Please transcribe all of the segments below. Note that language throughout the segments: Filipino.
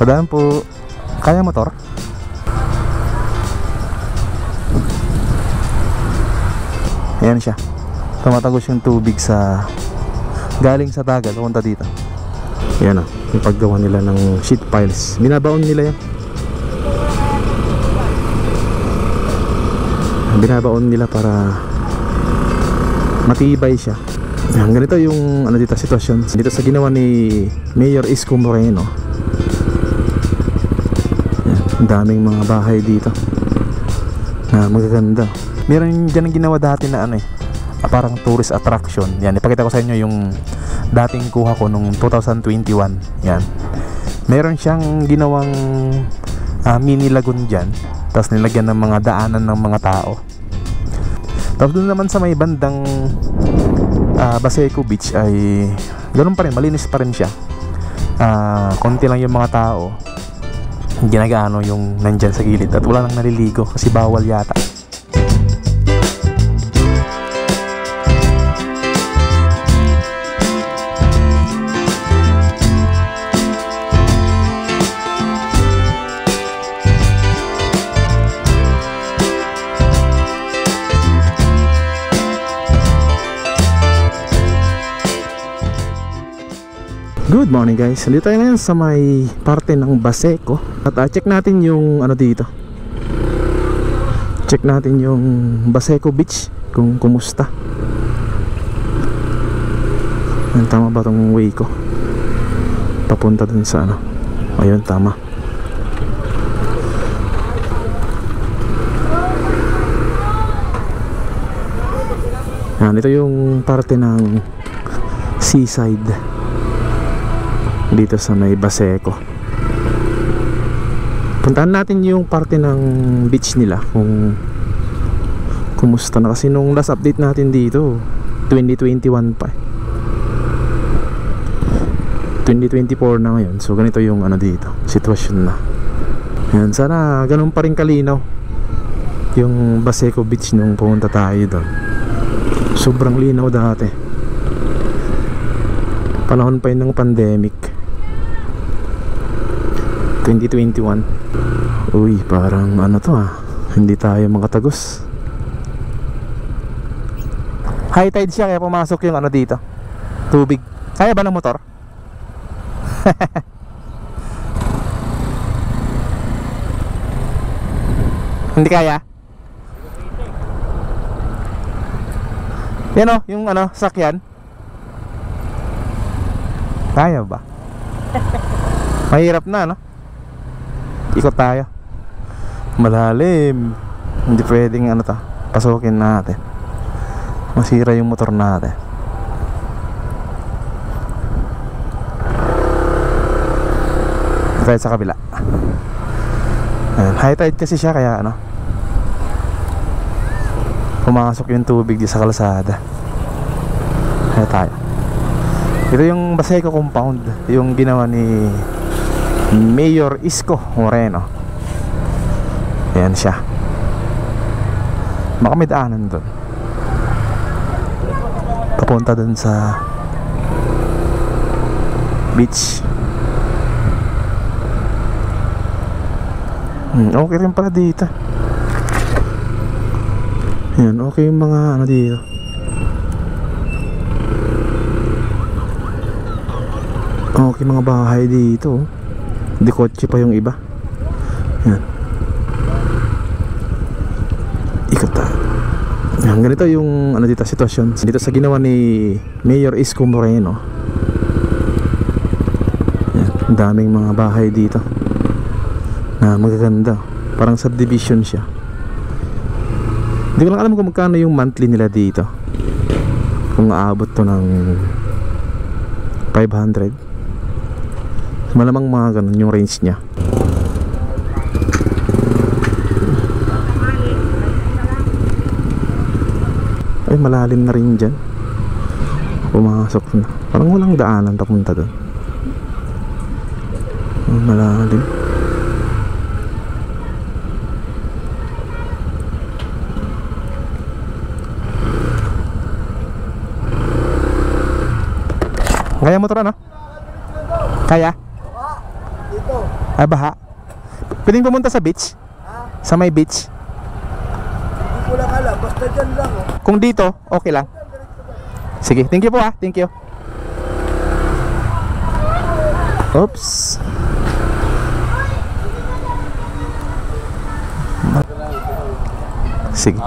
Padaan po. Kaya motor? Ayan siya. Tumatagos yung tubig sa galing sa dagat papunta dito. Ayan o, yung paggawa nila ng sheet piles. Binabaon nila yan. Binabaon nila para matibay siya. Ganito yung ano dito sitwasyon dito sa ginawa ni Mayor Isko Moreno. Ang daming mga bahay dito na magaganda. Meron dyan ang ginawa dati na ano parang tourist attraction. Yan, ipakita ko sa inyo yung dating kuha ko nung 2021. Yan, meron siyang ginawang mini lagoon dyan, tapos nilagyan ng mga daanan ng mga tao. Tapos doon naman sa may bandang Baseco Beach ay ganoon pa rin, malinis pa rin siya. Konti lang yung mga tao ginagaano yung nandyan sa gilid at wala nang naliligo kasi bawal yata. Good morning guys, dito tayo ngayon sa may parte ng Baseco. At check natin yung ano dito. Check natin yung Baseco Beach kung kumusta. Tama ba tong way ko? Papunta dun sa ano. Ayun, tama. Yan, ito yung parte ng seaside dito sa may Baseco. Puntahan natin yung parte ng beach nila kung kumusta na, kasi nung last update natin dito 2021 pa 2024 na ngayon. So ganito yung ano dito, sitwasyon na. Yan, sana ganun pa rin kalinaw yung Baseco Beach nung pumunta tayo doon. Sobrang linaw dati, panahon pa yun ng pandemic 2021. Uy, parang ano to hindi tayo makatagos. High tide siya kaya pumasok yung ano dito, tubig. Kaya ba ng motor? Hindi kaya? Yan o, yung ano, sakyan. Kaya ba? Mahirap na, no? Ikot tayo. Malalim. Hindi pwedeng ano to, pasukin natin. Masira yung motor natin. Tayo sa kabila. Ayan, high tide kasi siya kaya ano, pumasok yung tubig sa kalsada. Kaya tayo. Ito yung Baseco compound, yung ginawa ni Mayor Isko Moreno. Ayan siya. Baka may daanan doon papunta doon sa beach. Okay rin pala dito. Ayan, okay yung mga ano dito. Okay, mga bahay dito. Hindi kotse pa yung iba. Yan. Ikot tayo. Yan, ganito yung ano dito, sitwasyon dito sa ginawa ni Mayor Isko Moreno. Yan, ang daming mga bahay dito na magaganda. Parang subdivision siya. Hindi ko lang alam kung magkano yung monthly nila dito, kung aabot to ng 500. Malamang mga ganun yung range niya. Ay, malalim na rin dyan. Pumasok na. Parang walang daanan papunta doon. Malalim. Kaya motor ano? Kaya? Dito. Ah, baha. Pwedeng pumunta sa beach? Sa may beach? Hindi ko lang alam, basta dyan lang oh. Kung dito, okay lang. Sige, thank you po ha. Thank you. Oops. Sige.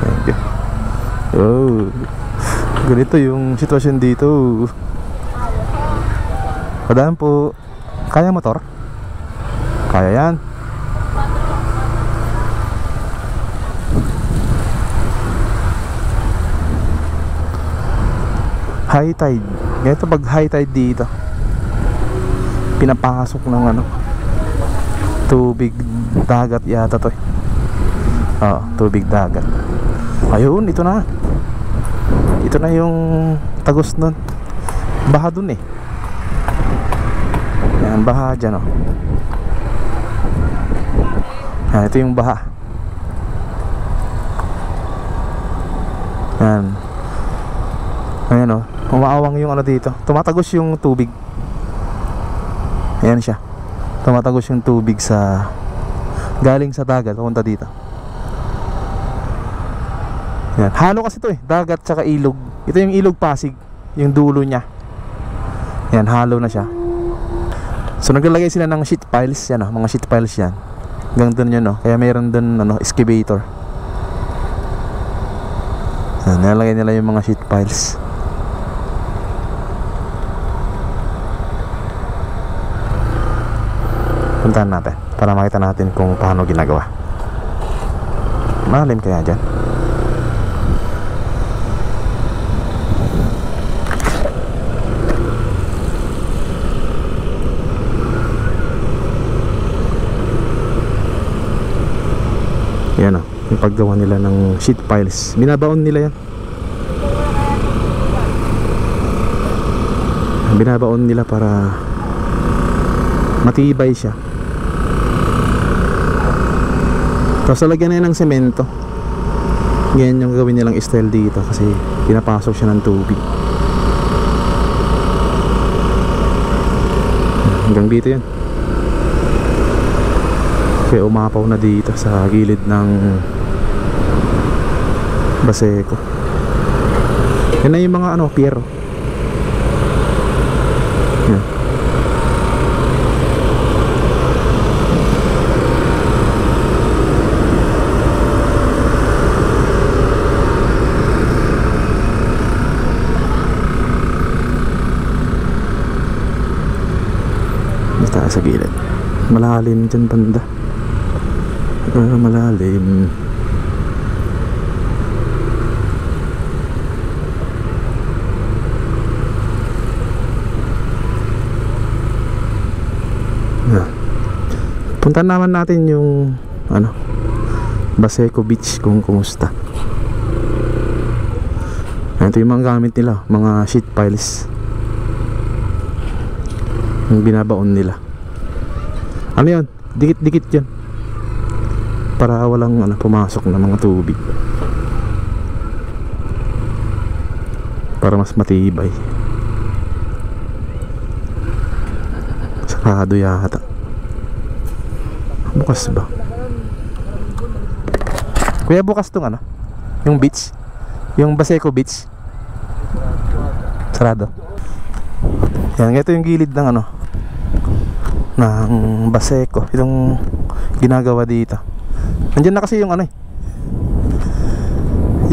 Thank you. Oh. Ganito yung sitwasyon dito. Padaan po. Kaya motor? Kaya yan. High tide. Ganito pag high tide dito, pinapasok ng ano, tubig dagat yata to. Oo, tubig dagat. Ayun, ito na. Ito na yung tagos nun. Baha dun eh. Yan, baha dyan oh. Yan, ito yung baha. Yan. Ayan oh, umaawang yung ano dito. Tumatagos yung tubig. Ayan siya. Tumatagos yung tubig sa galing sa dagat papunta dito. Yan. Halo kasi ito eh, dagat tsaka ilog. Ito yung ilog Pasig, yung dulo niya. Yan, halo na siya. So naglalagay sila ng sheet piles yan oh, mga sheet piles yan. Hanggang dun yun oh. Kaya mayroon dun ano, excavator. Yan, nilalagay nila yung mga sheet piles. Puntahan natin para makita natin kung paano ginagawa. Malalim kaya dyan? Yan o, yung paggawa nila ng sheet piles. Binabaon nila yan. Binabaon nila para matibay siya. Tapos lalagyan na yan ng semento. Ganyan yung gawin nilang style dito kasi pinapasok siya ng tubig. Hanggang dito yan. Kaya umapaw na dito sa gilid ng Baseco. Yan na yung mga ano, pier. Yan. Sa gilid. Malalim dyan banda. Malalim. Puntahan naman natin yung ano, Baseco Beach kung kumusta. Ito yung mga gamit nila, mga sheet piles yung binabaon nila. Ano yun? Dikit-dikit yan para walang ano, pumasok na mga tubig, para mas matibay. Sarado yata. Bukas ba? Kuya, bukas tong ano, yung beach, yung Baseco Beach. Sarado. Yan, ito yung gilid ng ano, ng Baseco. Itong ginagawa dito. Nandiyan na kasi yung ano eh,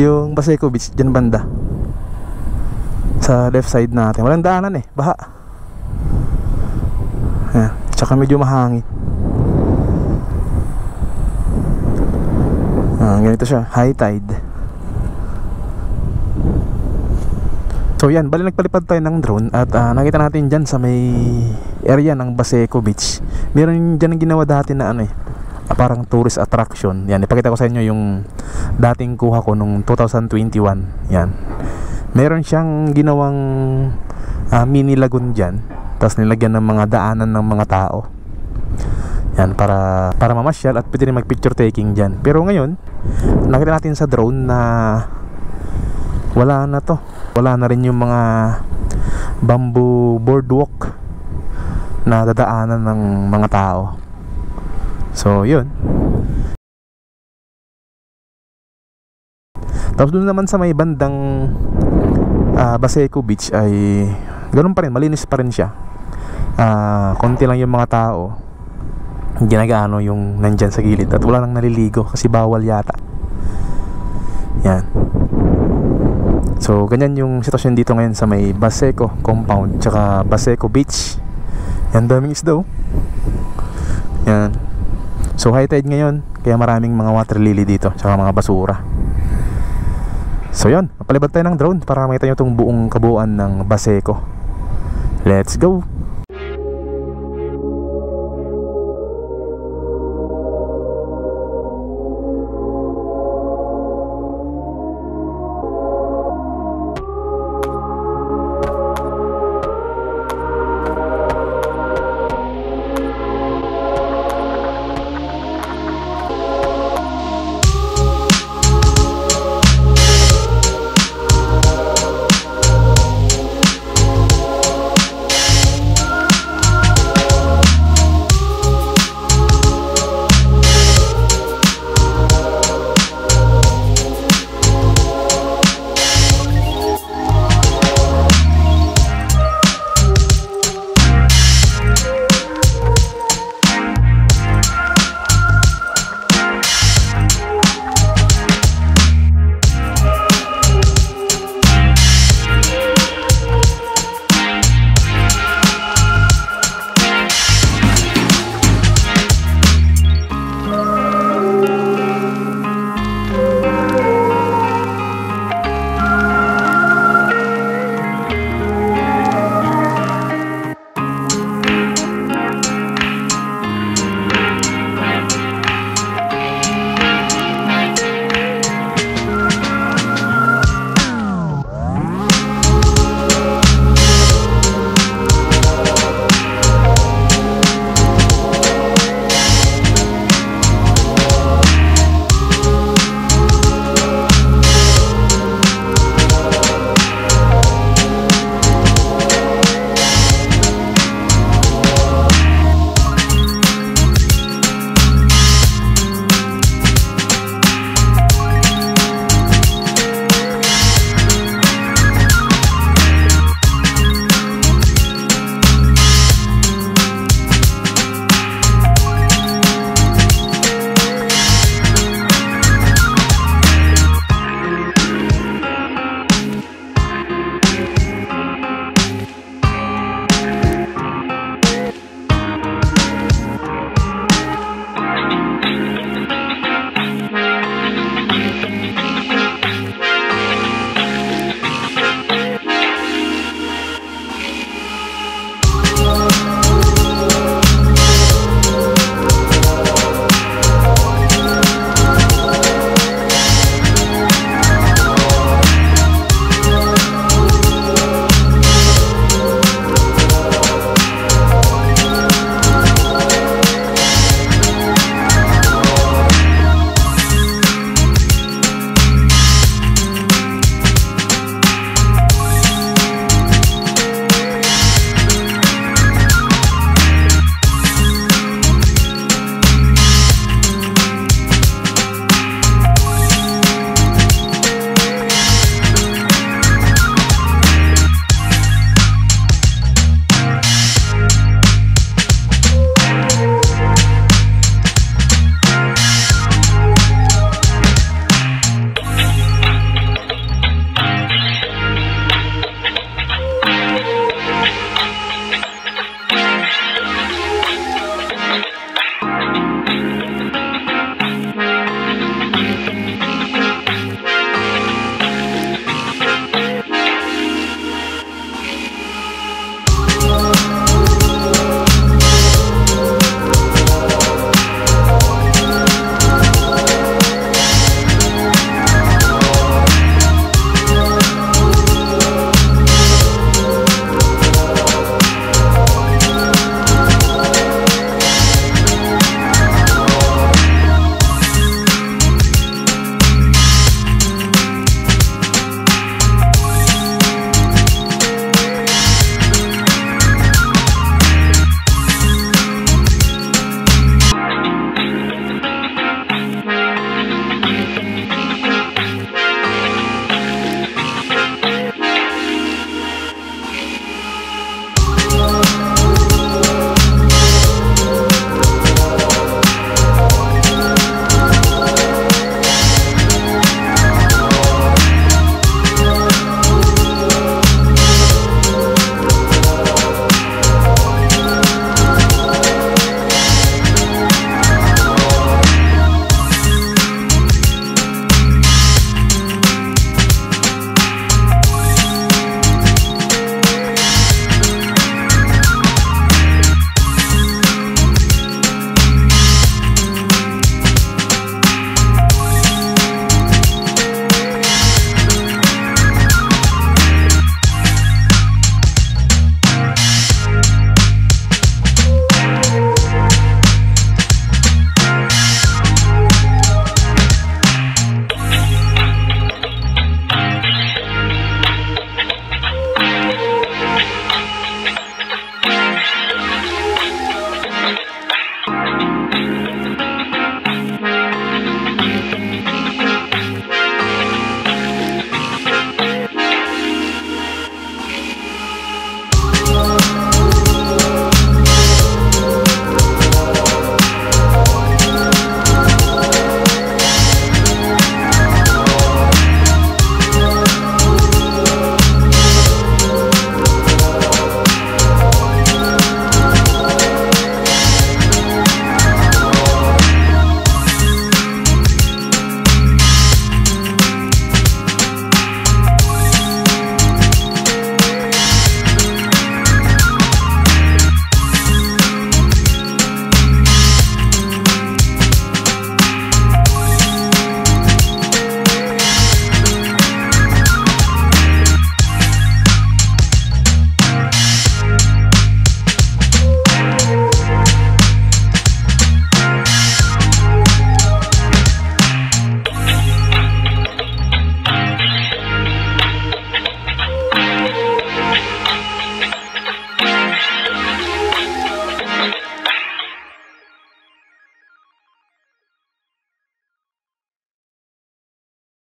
yung Baseco Beach dyan banda sa left side natin. Walang daanan eh, baha. Yan. Tsaka medyo mahangin. Ganito siya, high tide. So yan, bali nagpalipad tayo ng drone at nakita natin dyan sa may area ng Baseco Beach. Meron dyan ang ginawa dati na ano eh, parang tourist attraction. Yan, ipakita ko sa inyo yung dating kuha ko nung 2021. Yan, meron siyang ginawang mini lagoon dyan. Tapos nilagyan ng mga daanan ng mga tao. Yan, para mamasyal at pwede rin mag picture taking dyan. Pero ngayon, nakita natin sa drone na wala na to. Wala na rin yung mga bamboo boardwalk na dadaanan ng mga tao. So yun. Tapos doon naman sa may bandang Baseco Beach ay ganun pa rin, malinis pa rin siya. Konti lang yung mga tao, ginagaano yung nandyan sa gilid, at wala nang naliligo kasi bawal yata. Yan. So ganyan yung sitwasyon dito ngayon sa may Baseco compound tsaka Baseco Beach. Yan, daming isda oh. Yan. So high tide ngayon, kaya maraming mga water lily dito tsaka mga basura. So yun, napalibad tayo ng drone para makita nyo itong buong kabuuan ng Baseco. Let's go!